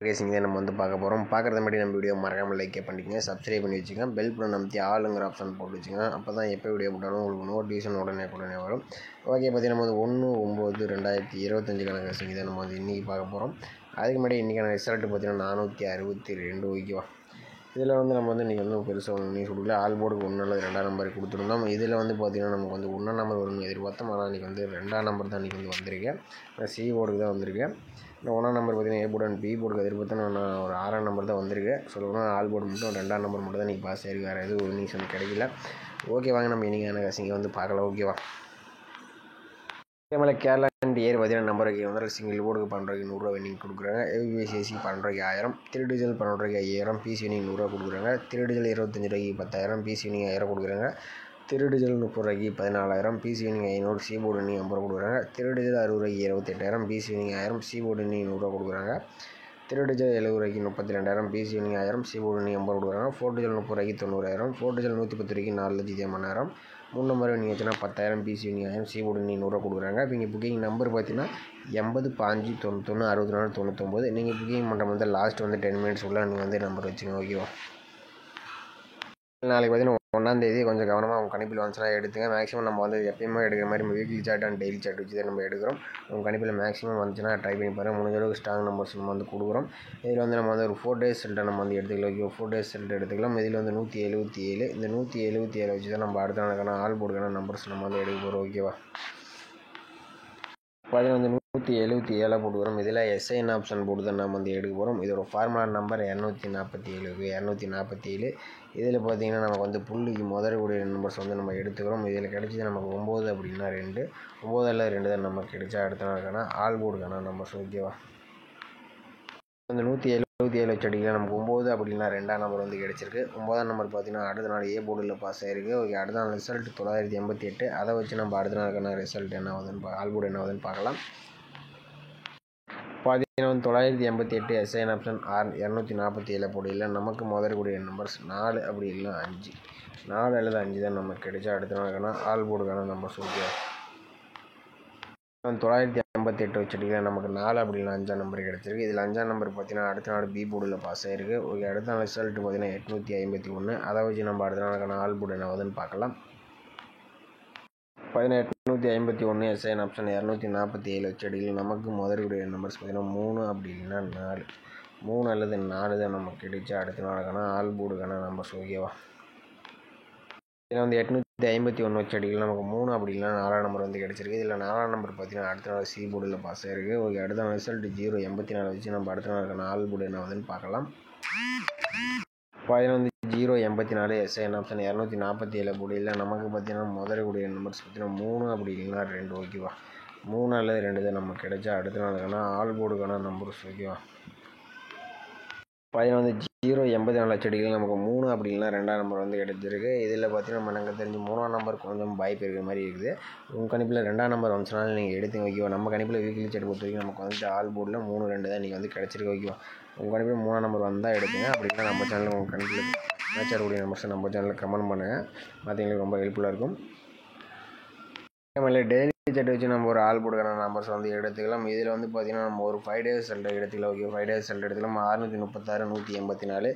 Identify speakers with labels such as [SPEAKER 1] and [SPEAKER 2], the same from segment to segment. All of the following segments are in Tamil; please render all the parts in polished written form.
[SPEAKER 1] ரேசிங் தான் நம்ம வந்து பார்க்க போகிறோம். பார்க்குறது மட்டும் நம்ம வீடியோ மறக்காமல் லைக் பண்ணிக்கங்க, சப்ஸ்கிரைப் பண்ணி வச்சுக்கோங்க, பெல் பட்டன் அமைத்தி ஆளுங்கிற ஆப்ஷன் போட்டு வச்சுக்கோங்க. அப்போ தான் எப்போ வீடியோ போட்டாலும் உங்களுக்கு நோட்டிஃபிகேஷன் உடனே வரும். ஓகே, பார்த்தீங்கன்னா நம்ம வந்து 1/9/2025 ரேசிங் தான் நம்ம வந்து இன்றைக்கி பார்க்க போகிறோம். அதுக்கு முன்னாடி இன்றைக்கான ரிசல்ட்டு பார்த்தீங்கன்னா 462 ஓகேவா. இதில் வந்து நம்ம வந்து இன்றைக்கி வந்து பெருசாக ஒன்றும் சொல்லல. ஆல் போர்டுக்கு 1 அல்லது 2ஆம் நம்பர் கொடுத்துருந்தோம். இதில் வந்து பார்த்திங்கன்னா நமக்கு வந்து 1ஆம் நம்பர் வரும்னு எதிர்பார்த்தோம். ஆனால் இன்றைக்கி வந்து 2ஆம் நம்பர் தான் இன்றைக்கி வந்து வந்திருக்கேன். சி போர்டுக்கு தான் வந்திருக்கேன். இந்த 1ஆம் நம்பர் பார்த்திங்கன்னா ஏ போர்டு அண்ட் பி போர்டுக்கு எதிர்பார்த்தா நான் ஒரு 6ஆம் நம்பர் தான் வந்திருக்கேன். சொல்லணும்னா ஆல் போர்டு மட்டும் 2ஆம் நம்பர் மட்டும் தான் இன்றைக்கி பாஸ் ஆகிருக்கு. வேறு எதுவும் இன்னிங்ஸ் வந்து கிடைக்கல. ஓகே, வாங்க நம்ம இன்றைக்கான கசிங்க வந்து பார்க்கலாம். ஓகேவா. அதே மாதிரி கேரளா அண்ட் ஏர் பார்த்தீங்கன்னா நம்பருக்கு வந்து சிங்கிள் போர்டுக்கு 12 100 வின்னிங் கொடுக்குறாங்க. ஏபிசிசி 12 1000, திருடிஜல் 12 5000, பிசி வினிங் 100 கொடுக்குறாங்க. திருடிஜல் 25 10,000, பிசி வினிங் 1000 கொடுக்குறாங்க. Three digit 30 14,000, BC winning 500, C board winning 50 கொடுக்குறாங்க. Three digit 60 28,000, BC winning 1000, C board winning 100 கொடுக்குறாங்க. Three digit 70 32,000, BC winning 1000, C board winning 50 கொடுக்குறாங்க. ஃபோர்டிஜல் 30 90,000, ஃபோர்டிஜல் 110 4,80,000, 3 நம்பர் வினிங் வச்சுன்னா 10,000, BC winning 1000, C board winning 100 கொடுக்குறாங்க. இப்போ இங்கே புக்கிங் நம்பர் பார்த்தீங்கன்னா 80 5 91 64 99. நீங்கள் புக்கிங் பண்ணுற மாதிரி லாஸ்ட் வந்து 10 மினிட்ஸ் உள்ள நீங்கள் வந்து நம்பர் வச்சுங்க. ஓகேவா. நாளைக்கு பார்த்தீங்கன்னா 1ஆம் தேதி கொஞ்சம் கவனமாக உங்கள் கணிப்பில் வந்துச்சுன்னா எடுத்துங்க. மேக்ஸிமம் நம்ம வந்து எப்பயுமே எடுக்கிற மாதிரி நம்ம weekly chart and daily chart வச்சு தான் நம்ம எடுக்கிறோம். உங்கள் கணிப்பில் மேக்ஸிமம் வந்துச்சுன்னா ட்ரை பண்ணி பாருங்கள். முடிஞ்ச அளவுக்கு ஸ்ட்ராங் நம்பர்ஸ் நம்ம வந்து கொடுக்குறோம். இதில் வந்து நம்ம வந்து ஒரு 4 டேஸ் ரிசல்ட்டை நம்ம வந்து எடுத்துக்கலாம். ஓகே, 4 டேஸ் ரிசல்ட் எடுத்துக்கலாம். இதில் வந்து 177, இந்த 177 வச்சு தான் நம்ம அடுத்த நாளுக்கான ஆல் போர்டுக்கான நம்பர்ஸ் நம்ம வந்து எடுக்க போகிறோம். ஓகேவா. வந்து 177 போட்டுக்கிறோம். இதில் எஸ்ஐஎன் ஆப்ஷன் போட்டு தான் நம்ம வந்து எடுக்க போகிறோம். இதோட ஃபார்முலா நம்பர் 247. இதில் பார்த்தீங்கன்னா நமக்கு வந்து புள்ளிக்கு முதலக்கூடிய நம்பர்ஸ் வந்து நம்ம எடுத்துக்கிறோம். இதில் கிடைச்சது நமக்கு 9 அப்படின்னா 2, 9 அல்ல 2 தான் நமக்கு கிடைச்சா அடுத்த நாளுக்கான ஆல் போர்டுக்கான நம்பர்ஸ். ஓகேவா. அந்த 177 வச்சு அடிக்கலாம். நமக்கு 9 அப்படின்னா 2ஆம் நம்பர் வந்து கிடச்சிருக்கு. 9ஆம் நம்பர் பார்த்தீங்கன்னா அடுத்த நாள் ஏ போர்டில் பாஸ் ஆகிருக்கு. ஓகே, அடுத்த நாள் ரிசல்ட் 988. அதை வச்சு நம்ம அடுத்த நாளுக்கான ரிசல்ட் என்ன ஆகுதுன்னு ஆல் போர்டு என்ன ஆகுதுன்னு பார்க்கலாம். பார்த்தீங்கன்னா 988 எஸ்ஐஎன் ஆப்ஷன் 247 போடையில் நமக்கு முதலக்கூடிய நம்பர்ஸ் 4 அப்படி இல்லை 5, 4 அல்லது 5 தான் நமக்கு கிடைச்சா அடுத்த நாளுக்கான ஆல் போர்டுக்கான நம்பர்ஸ். ஓகே, 988 வச்சுட்டிங்கன்னா நமக்கு 4 அப்படின்னா 5ஆம் நம்பர் கிடச்சிருக்கு. இதில் 5ஆம் நம்பர் பார்த்தீங்கன்னா அடுத்த நாள் பி போர்டில் பாஸ் ஆகிருக்கு. ஓகே, அடுத்த நாள் ரிசல்ட் பார்த்தீங்கன்னா 851. அதை வச்சு நம்ம அடுத்த நாளுக்கான ஆல் போர்டு என்ன ஆகுதுன்னு பார்க்கலாம். 851 எஸ்ஐஎன் ஆப்ஷன் 247 வச்சடியில் நமக்கு முதலுடைய நம்பர்ஸ் பார்த்தீங்கன்னா 3 அப்படி இல்லைன்னா 4, 3 அல்லது 4 தான் நமக்கு கிடைச்சா அடுத்த நாளுக்கான ஆல் போர்டுக்கான நம்பர்ஸ். ஓகேவா. இதில் வந்து 851 வச்சடியில் நமக்கு 3 அப்படி இல்லைன்னா 4ஆம் நம்பர் வந்து கிடச்சிருக்கு. இதில் 4ஆம் நம்பர் பார்த்தீங்கன்னா அடுத்த நாள் சி போர்டில் பாஸ் ஆகிருக்கு. ஓகே, அடுத்த நாள் ரிசல்ட் 084 வச்சு நம்ம அடுத்த நாளுக்கான ஆல் போர்டு என்ன ஆகுதுன்னு பார்க்கலாம். 084 எஸ்ஐஎன் ஆப்ஷன் 247 போடியில் நமக்கு பார்த்தீங்கன்னா முதலக்கூடிய நம்பர்ஸ் பார்த்தீங்கன்னா 3 அப்படி இல்லைன்னா 2. ஓகேவா. 3 அல்லது 2 தான் நமக்கு கிடைச்சா அடுத்த நாளுக்கான ஆல் போர்டுக்கான நம்பர்ஸ். ஓகேவா. 084 அச்சடிகள் நமக்கு 3 அப்படி இல்லைன்னா 2ஆம் நம்பர் வந்து கிடைச்சிருக்கு. இதில் பார்த்தீங்கன்னா எனக்கு தெரிஞ்சு 3ஆம் நம்பர் கொஞ்சம் வாய்ப்பு இருக்கிற மாதிரி இருக்குது. உங்கள் கணிப்பில் 2ஆம் நம்பர் வந்துச்சுனாலும் நீங்கள் எடுத்துங்க. ஓகேவா. நம்ம கணிப்பில் வீக்லி சார்ட் பொறுத்த வரைக்கும் நமக்கு வந்து ஆல் போர்டில் 3 2 தான் இன்றைக்கி வந்து கிடச்சிருக்கு. ஓகேவா. உங்கள் கணிப்பில் 3ஆம் நம்பர் வந்தால் எடுத்துங்க. அப்படின்னா நம்ம சேனலில் உங்கள் கணிப்பில் மேட்ச் ஆகக்கூடிய நம்பர்ஸை நம்ம சேனலில் கமெண்ட் பண்ணுங்கள். மற்றவங்களுக்கு ரொம்ப ஹெல்ப்ஃபுல்லாக இருக்கும். டெய்லி சார்ட் வச்சு நம்ம ஒரு ஆல் போர்டுக்கான நம்பர்ஸ் வந்து எடுத்துக்கலாம். இதில் வந்து பார்த்திங்கன்னா நம்ம ஒரு 5 டேஸ் ரிசல்ட் எடுத்துக்கலாம். ஓகே, 5 டேஸ் ரிசல்ட் எடுத்துக்கலாம். 636 184.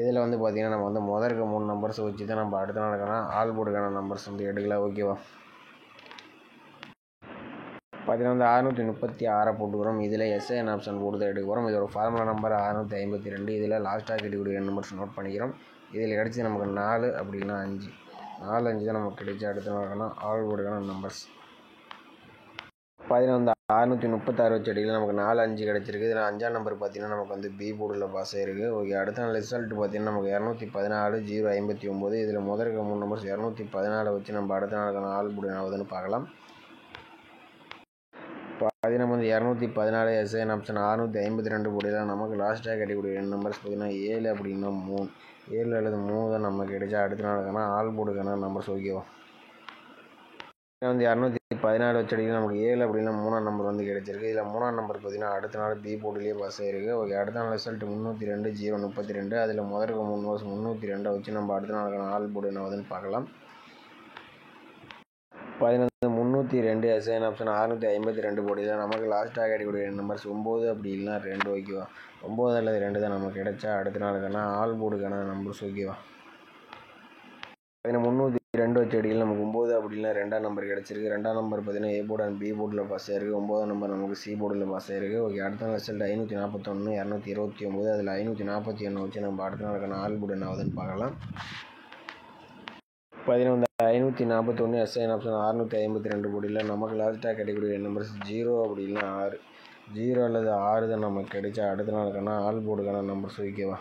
[SPEAKER 1] இதில் வந்து பார்த்திங்கன்னா நம்ம வந்து முதல்ல 3 நம்பர்ஸ் வச்சு தான் நம்ம அடுத்த நாளுக்கான ஆல் போர்டுக்கான நம்பர்ஸ் வந்து எடுக்கலாம். ஓகேவா. பார்த்தீங்கன்னா வந்து 636 போட்டுக்கிறோம். இதில் எஸ்ஐஎன் ஆப்ஷன் போட்டு தான் எடுக்க போகிறோம். இதோட ஃபார்முலா நம்பர் 652. இதில் லாஸ்ட்டாக கிடைக்கக்கூடிய நம்பர்ஸ் நோட் பண்ணிக்கிறோம். இதில் கிடச்சி நமக்கு 4 அப்படின்னா 5, 4 5 தான் நமக்கு கிடைச்ச அடுத்த நாளுக்கான ஆல் போர்டுக்கான நம்பர்ஸ். பார்த்தீங்கன்னா வந்து 636 வச்சு அடியில் நமக்கு 4 5 கிடச்சிருக்கு. இதில் 5ஆம் நம்பர் பார்த்தீங்கன்னா நமக்கு வந்து பி போர்டில் பாஸ் ஆகிருக்கு. ஓகே, அடுத்த நாள் ரிசல்ட் பார்த்தீங்கன்னா நமக்கு 214 059. இதில் முதல்ல 3 நம்பர்ஸ் 214 வச்சு நம்ம அடுத்த நாளுக்கான ஆல் போர்டு ஆகுதுன்னு பார்க்கலாம். பார்த்தீங்கன்னா வந்து 214 எஸ்ஐஎன் ஆப்ஷன் 652 போடியில் நமக்கு லாஸ்ட்டாக கிடைக்கக்கூடிய நம்பர்ஸ் பார்த்தீங்கன்னா 7 அப்படின்னா 3, 7 அல்லது 3 தான் நமக்கு கிடைச்சா அடுத்த நாளுக்கான ஆல் போர்டுக்கான நம்பர்ஸ். ஓகேவா. வந்து 214 வச்சடியில் நமக்கு 7 அப்படின்னா 3ஆம் நம்பர் வந்து கிடைச்சிருக்கு. இதில் 3ஆம் நம்பர் பார்த்தீங்கன்னா அடுத்த நாள் பி போர்டிலேயே பாஸ் ஆகிருக்கு. ஓகே, அடுத்த நாள் ரிசல்ட் 302 032. அதில் முதல்ல 3 நம்பர்ஸ் 302 வச்சு நம்ம அடுத்த நாளுக்கான ஆல் போர்டு என்ன ஆகுதுன்னு பார்க்கலாம். 11 302 எஸ்ஐன் ஆப்ஷன் 652 போட்டியில் நமக்கு லாஸ்ட்டாக கிடைக்கக்கூடிய நம்பர்ஸ் 9 அப்படி இல்லைனா 2 ஓகேவா. 9 அல்லது 2 தான் நமக்கு கிடைச்சா அடுத்த நாளுக்கான ஆல் போர்டுக்கான நம்பர்ஸ் ஓகேவா. 302 வச்ச அடியில் நமக்கு 9 அப்படி இல்லைனா 2ஆம் நம்பர் கிடச்சிருக்கு. 2ஆம் நம்பர் பார்த்தீங்கன்னா ஏ போர்டு அண்ட் பி போர்டில் பாஸ் ஆயிருக்கு. 9ஆம் நம்பர் நமக்கு சி போர்டில் பாஸ் ஆயிருக்கு. ஓகே, அடுத்த நாள் ரிசல்ட் 541 229. அதில் 541 வச்சு நம்ம அடுத்த நாளுக்கான ஆல் போர்டு என்ன ஆகுதுன்னு பார்க்கலாம். 541 எஸ்ஐன் ஆப்ஷன் 652 போட்டியில் நமக்கு லாஸ்ட்டாக கிடைக்கக்கூடிய நம்பர்ஸ் 0 அப்படி இல்லைனா 6. 0 அல்லது 6 தான் நமக்கு கிடைச்சா அடுத்த நாளுக்கான ஆல் போர்டுக்கான நம்பர்ஸ் ஓகேவா.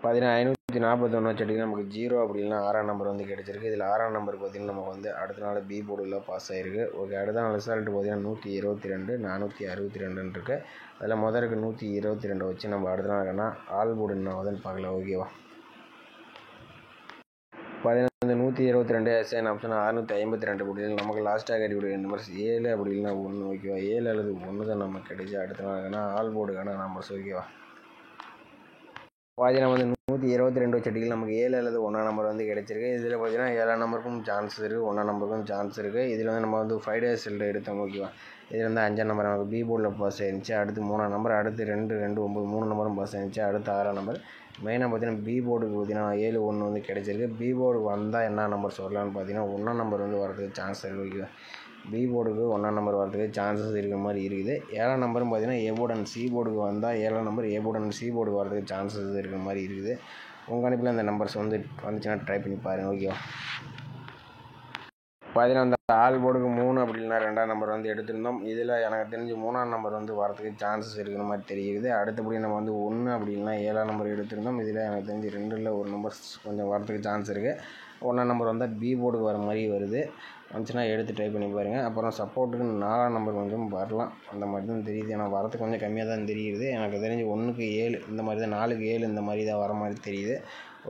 [SPEAKER 1] 541 வச்சடிக்கு நமக்கு 0 அப்படி இல்லைனா 6ஆம் நம்பர் வந்து கிடைச்சிருக்கு. இதில் 6ஆம் நம்பர் பார்த்திங்கன்னா நமக்கு வந்து அடுத்த நாள் பி போர்டில் பாஸ் ஆகிருக்கு. ஓகே, அடுத்த நாள் ரிசல்ட் பார்த்திங்கன்னா 122 462 இருக்குது. அதில் முதலுக்கு 122 வச்சு நம்ம அடுத்த நாளுக்கான ஆல் போர்டு என்ன ஆகுதுன்னு பார்க்கலாம் ஓகேவா. 122 எஸ்ஐன் ஆப்ஷன் 652 போட்டியில் நமக்கு லாஸ்ட்டாக கிடைக்கக்கூடிய நம்பர்ஸ் 7 அப்படி இல்லைனா 1 ஓகேவா. 7 அல்லது 1 தான் நமக்கு கிடைச்சி அடுத்த நாளுக்கான ஆல் போர்டுக்கான நம்பர்ஸ் ஓகேவா. பார்த்தீங்கன்னா வந்து 122 வச்சடியில் நமக்கு 7 அல்லது 1ஆம் நம்பர் வந்து கிடைச்சிருக்கு. இதில் பார்த்தீங்கன்னா 7ஆம் நம்பருக்கும் சான்ஸ் இருக்குது, 1ஆம் நம்பருக்கும் சான்ஸ் இருக்குது. இதில் வந்து நம்ம வந்து 5 டேஸ் ரிசல்ட் எடுத்தோம் ஓகேவா. இதில் வந்து 5ஆம் நம்பர் நமக்கு பி போர்டில் பாஸ் ஆயிருந்துச்சு. அடுத்து 3ஆம் நம்பர், அடுத்து 2 2 9 3 நம்பரும் பாஸ் ஆயிருந்துச்சு. அடுத்து 6ஆம் நம்பர். மெயினாக பார்த்தீங்கன்னா பி போர்டுக்கு பார்த்தீங்கன்னா 7 1 வந்து கிடைச்சிருக்கு. பி போர்டுக்கு வந்தால் என்ன நம்பர் சொல்லலாம்னு பார்த்தீங்கன்னா 1ஆம் நம்பர் வந்து வரதுக்கு சான்ஸ் இருக்குது ஓகேவா. பி போர்டுக்கு 1ஆம் நம்பர் வரதுக்கு சான்சஸ் இருக்கிற மாதிரி இருக்குது. 7ஆம் நம்பரும் பார்த்தீங்கன்னா ஏ போர்டு அண்ட் சி போர்டுக்கு வந்தால் 7ஆம் number A board and C போர்டுக்கு வரதுக்கு சான்சஸ் இருக்கிற மாதிரி இருக்குது. உங்கள் கணிப்பில் அந்த நம்பர்ஸ் வந்துச்சுன்னா ட்ரை பண்ணி பாருங்கள் ஓகேவா. பார்த்தீங்கன்னா அந்த ஆல் போர்டுக்கு 3 அப்படி இல்லைனா 2ஆம் நம்பர் வந்து எடுத்திருந்தோம். இதில் எனக்கு தெரிஞ்சு 3ஆம் நம்பர் வந்து வரதுக்கு சான்சஸ் இருக்கிற மாதிரி தெரியுது. அடுத்தபடி நம்ம வந்து 1 அப்படி இல்லைனா 7ஆம் நம்பர் எடுத்திருந்தோம். இதில் எனக்கு தெரிஞ்சு 2ல் ஒரு நம்பர்ஸ் கொஞ்சம் வரதுக்கு சான்ஸ் இருக்குது. 1ஆம் நம்பர் வந்தால் பி போர்டுக்கு வர மாதிரி வருது. வந்துச்சுன்னா எடுத்து ட்ரை பண்ணி பாருங்கள். அப்புறம் சப்போர்ட்டுக்கு 4ஆம் நம்பர் கொஞ்சம் வரலாம் அந்த மாதிரி தான் தெரியுது. ஏன்னா வரதுக்கு கொஞ்சம் கம்மியாக தான் தெரியுது. எனக்கு தெரிஞ்சு 1க்கு 7 இந்த மாதிரி தான், 4க்கு 7 இந்த மாதிரி தான் வர மாதிரி தெரியுது.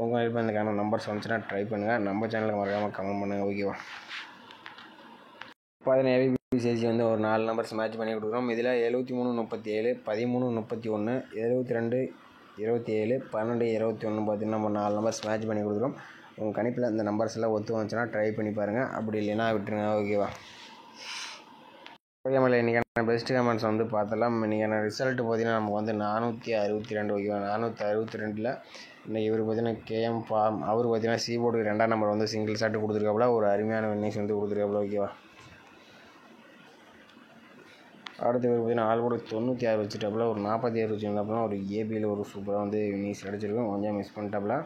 [SPEAKER 1] உங்கள் இப்போ இந்தக்கான நம்பர்ஸ் வந்துச்சுன்னா ட்ரை பண்ணுங்கள். நம்ம சேனலுக்கு மறக்காமல் கமெண்ட் பண்ணுங்கள் ஓகேவா. 17 ஏபிசிசி வந்து ஒரு 4 நம்பர்ஸ் மேட்ச் பண்ணி கொடுக்குறோம். இதில் 73 37 13 31 72 27 12 21 பார்த்தீங்கன்னா நம்ம 4 நம்பர்ஸ் மேட்ச் பண்ணி கொடுக்குறோம். உங்கள் கணிப்பில் இந்த நம்பர்ஸ் எல்லாம் ஒத்து வந்துச்சுன்னா ட்ரை பண்ணி பாருங்கள். அப்படி இல்லைன்னா விட்டுருங்க ஓகேவா. ஓகே மேலே இன்றைக்கான பெஸ்ட் கமெண்ட்ஸ் வந்து பார்த்தலாம். இன்றைக்கான ரிசல்ட் பார்த்தீங்கன்னா நமக்கு வந்து 462 ஓகேவா. 462ல் இன்றைக்கி இவர் பார்த்தீங்கன்னா கேஎம் ஃபார்ம் அவர் பார்த்தீங்கன்னா சி போர்டுக்கு 2ஆம் நம்பர் வந்து சிங்கிள் ஷாட்டு கொடுத்துருக்காப்புல. ஒரு அருமையான வின்னிங்ஸ் வந்து கொடுத்துருக்காப்புல ஓகேவா. அடுத்து இவர் பார்த்தீங்கன்னா ஆல் போர்டு 96 வச்சுட்டாப்புல. ஒரு 47 வச்சுருந்தாப்புல. ஒரு ஏபியில் ஒரு சூப்பராக வந்து வின்னிங்ஸ் அடிச்சிருக்கோம். கொஞ்சம் மிஸ் பண்ணிட்டாப்புல.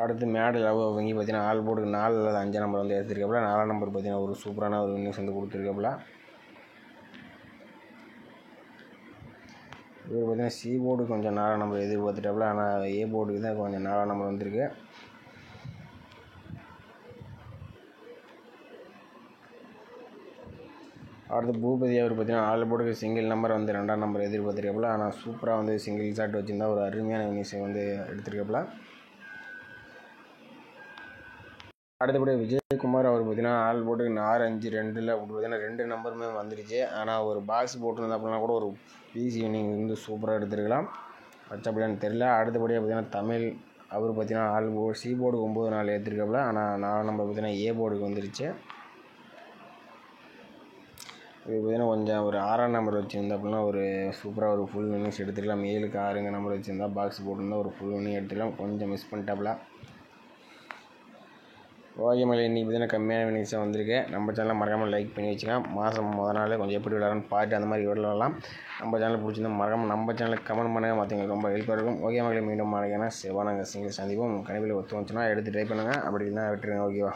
[SPEAKER 1] அடுத்து மேடு லவ் வங்கி பார்த்தீங்கன்னா ஆல் போர்டுக்கு 4 அல்லது 5ஆம் நம்பர் வந்து எடுத்துருக்காப்புல. 4ஆம் நம்பர் பார்த்தீங்கன்னா ஒரு சூப்பரான ஒரு வின்னிங்ஸ் வந்து கொடுத்துருக்காப்புல. இவர் பார்த்தீங்கன்னா சி போர்டு கொஞ்சம் 4ஆம் நம்பர் எதிர்பார்த்துட்டாப்புல. ஆனால் ஏ போர்டுக்கு தான் கொஞ்சம் 4ஆம் நம்பர் வந்திருக்கு. அடுத்து பூபதி அவர் பார்த்தீங்கன்னா ஆல் போர்டுக்கு சிங்கிள் நம்பர் வந்து 2ஆம் நம்பர் எதிர்பார்த்துருக்காப்புல. ஆனால் சூப்பராக வந்து சிங்கிள் ஷாட் வச்சுருந்தா ஒரு அருமையான வின்னிங்ஸ் வந்து எடுத்துருக்காப்புல. அடுத்தபடி விஜயகுமார் அவர் பார்த்தீங்கன்னா ஆல் போர்டுக்கு 4 5 2ல் அப்படி பார்த்தீங்கன்னா 2 நம்பருமே வந்துடுச்சு. ஆனால் ஒரு பாக்ஸ் போட்டுருந்தா அப்படின்னா கூட ஒரு பிசி வின்னிங் வந்து சூப்பராக எடுத்துருக்கலாம். வச்சப்படியான்னு தெரில. அடுத்தபடியாக பார்த்தீங்கன்னா தமிழ் அவர் பார்த்தீங்கன்னா ஆல் போர்டு சி போர்டுக்கு 9 4 எடுத்துருக்காப்புல. ஆனால் 4ஆம் நம்பர் பார்த்தீங்கன்னா ஏ போர்டுக்கு வந்துடுச்சு. இது பார்த்தீங்கன்னா கொஞ்சம் ஒரு 6ஆம் நம்பர் வச்சுருந்தா அப்படின்னா ஒரு சூப்பராக ஒரு ஃபுல் வின்னிங்ஸ் எடுத்துக்கலாம். 7க்கு 6 நம்பர் வச்சுருந்தா பாக்ஸ் போட்டிருந்தா ஒரு ஃபுல் வின்னிங் எடுத்துக்கலாம். கொஞ்சம் மிஸ் பண்ணிட்டாப்புல. ஓகே மேலே இன்றைக்கி பார்த்தீங்கன்னா கம்மியான வின்னிங்ஸாக வந்திருக்கு. நம்ம சேனலை மறக்காமல் லைக் பண்ணி வச்சுக்கலாம். மாதம் முதல் நாள் கொஞ்சம் எப்படி விளையாடணும்னு பார்த்து அந்த மாதிரி விளையாடலாம். நம்ம சேனல் பிடிச்சிருந்தா மறக்காமல் நம்ம சேனலுக்கு கமெண்ட் பண்ணுங்கள். மற்றவங்களுக்கு ரொம்ப ஹெல்ப்பாக இருக்கும். ஓகே மேலே மீண்டும் மழைக்கான சிவானங்க சிங்கிள் சந்திப்போம். கணிப்பில் ஒத்து வந்துச்சுன்னா எடுத்து ட்ரை பண்ணுங்கள். அப்படி இல்லைனா விட்டுருங்க ஓகேவா.